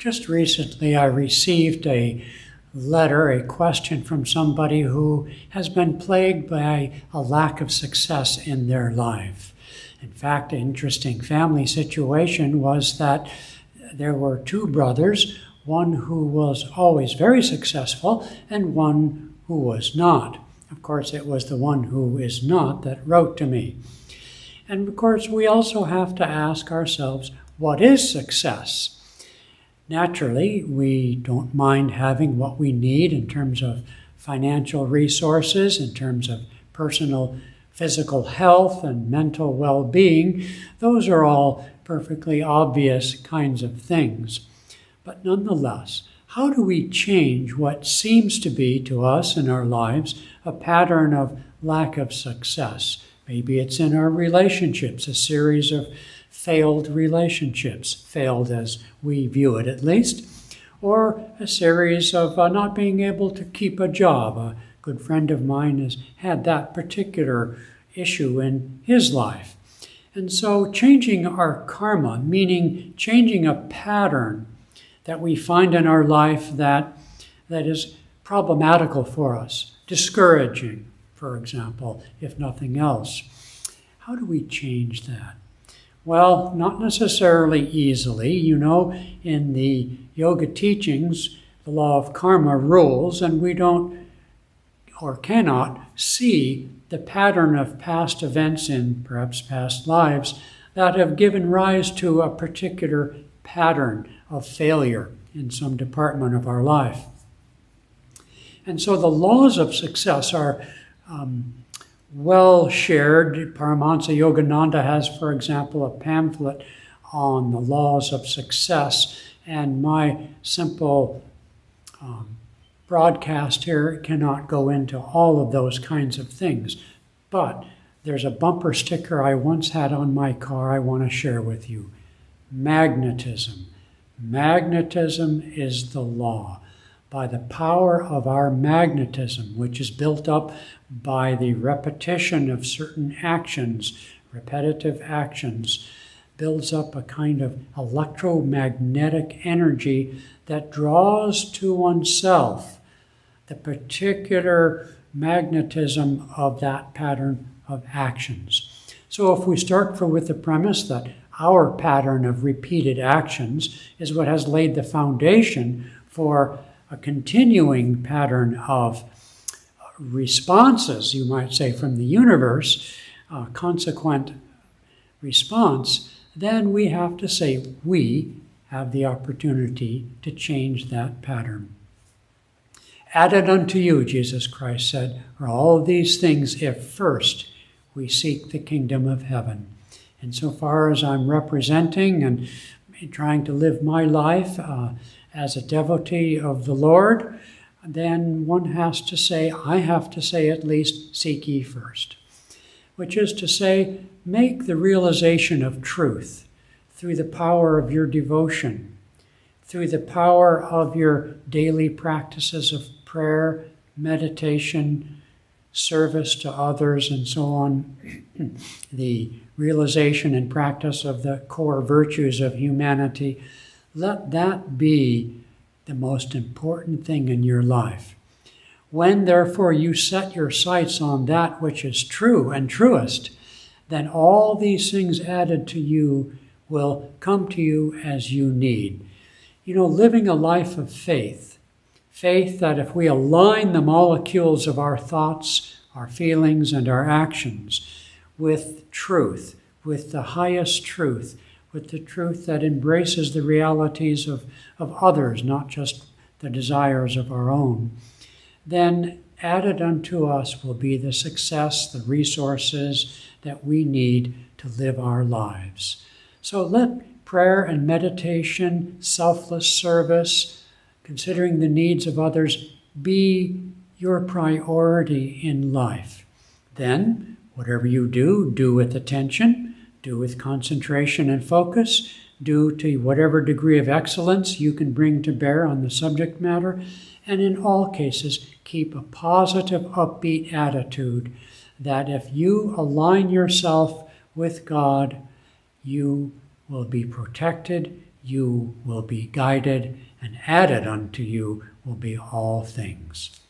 Just recently I received a letter, a question from somebody who has been plagued by a lack of success in their life. In fact, an interesting family situation was that there were two brothers, one who was always very successful and one who was not. Of course, it was the one who is not that wrote to me. And of course, we also have to ask ourselves, what is success? Naturally, we don't mind having what we need in terms of financial resources, in terms of personal physical health and mental well-being. Those are all perfectly obvious kinds of things. But nonetheless, how do we change what seems to be to us in our lives a pattern of lack of success? Maybe it's in our relationships, a series of failed relationships, failed as we view it at least, or a series of not being able to keep a job. A good friend of mine has had that particular issue in his life. And so changing our karma, meaning changing a pattern that we find in our life that is problematical for us, discouraging, for example, if nothing else. How do we change that? Well, not necessarily easily. You know, in the yoga teachings, the law of karma rules, and we don't or cannot see the pattern of past events in perhaps past lives that have given rise to a particular pattern of failure in some department of our life. And so the laws of success are well shared. Paramahansa Yogananda has, for example, a pamphlet on the laws of success, and my simple broadcast here cannot go into all of those kinds of things. But there's a bumper sticker I once had on my car I want to share with you. Magnetism. Magnetism is the law. By the power of our magnetism, which is built up by the repetition of certain actions, repetitive actions, builds up a kind of electromagnetic energy that draws to oneself the particular magnetism of that pattern of actions. So if we start with the premise that our pattern of repeated actions is what has laid the foundation for a continuing pattern of responses, you might say, from the universe, consequent response, then we have to say we have the opportunity to change that pattern. Added unto you, Jesus Christ said, are all these things if first we seek the kingdom of heaven. Insofar as I'm representing and trying to live my life as a devotee of the Lord, then one has to say, I have to say at least, seek ye first. Which is to say, make the realization of truth through the power of your devotion, through the power of your daily practices of prayer, meditation, service to others, and so on, the realization and practice of the core virtues of humanity. Let that be the most important thing in your life. When, therefore, you set your sights on that which is true and truest, then all these things added to you will come to you as you need. You know, living a life of faith that if we align the molecules of our thoughts, our feelings, and our actions with truth, with the highest truth, with the truth that embraces the realities of others, not just the desires of our own, then added unto us will be the success, the resources that we need to live our lives. So let prayer and meditation, selfless service, considering the needs of others, be your priority in life. Then, whatever you do, do with attention, do with concentration and focus, do to whatever degree of excellence you can bring to bear on the subject matter, and in all cases, keep a positive, upbeat attitude that if you align yourself with God, you will be protected, you will be guided, and added unto you will be all things.